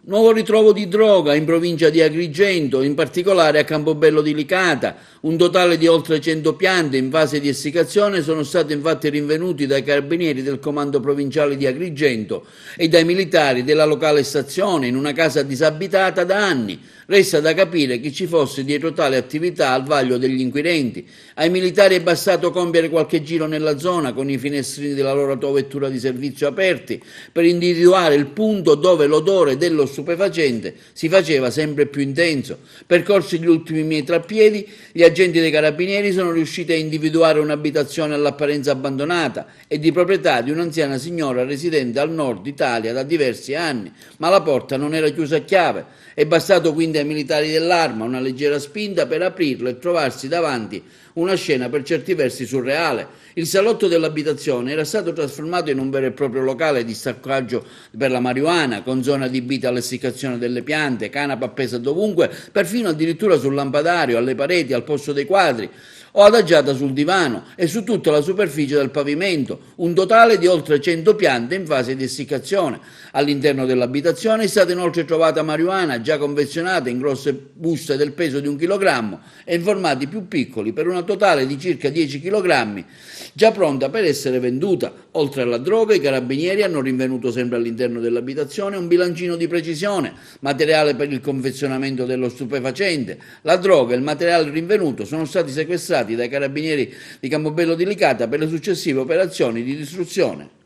Nuovo ritrovo di droga in provincia di Agrigento, in particolare a Campobello di Licata. Un totale di oltre 100 piante in fase di essiccazione sono stati infatti rinvenuti dai carabinieri del comando provinciale di Agrigento e dai militari della locale stazione in una casa disabitata da anni. Resta da capire chi ci fosse dietro tale attività al vaglio degli inquirenti. Ai militari è bastato compiere qualche giro nella zona con i finestrini della loro autovettura di servizio aperti per individuare il punto dove l'odore dello stupefacente si faceva sempre più intenso. Percorsi gli ultimi metri a piedi, gli agenti dei carabinieri sono riusciti a individuare un'abitazione all'apparenza abbandonata e di proprietà di un'anziana signora residente al nord Italia da diversi anni, ma la porta non era chiusa a chiave. È bastato quindi ai militari dell'Arma una leggera spinta per aprirlo e trovarsi davanti una scena per certi versi surreale. Il salotto dell'abitazione era stato trasformato in un vero e proprio locale di staccaggio per la marijuana, con zone adibite all'essiccazione delle piante, canapa appesa dovunque, perfino addirittura sul lampadario, alle pareti, al posto dei quadri, o adagiata sul divano e su tutta la superficie del pavimento, un totale di oltre 100 piante in fase di essiccazione. All'interno dell'abitazione è stata inoltre trovata marijuana già confezionata in grosse buste del peso di 1 chilogrammo e in formati più piccoli per una totale di circa 10 chilogrammi, già pronta per essere venduta. Oltre alla droga, i carabinieri hanno rinvenuto sempre all'interno dell'abitazione un bilancino di precisione, materiale per il confezionamento dello stupefacente. La droga e il materiale rinvenuto sono stati sequestrati dai carabinieri di Campobello di Licata per le successive operazioni di distruzione.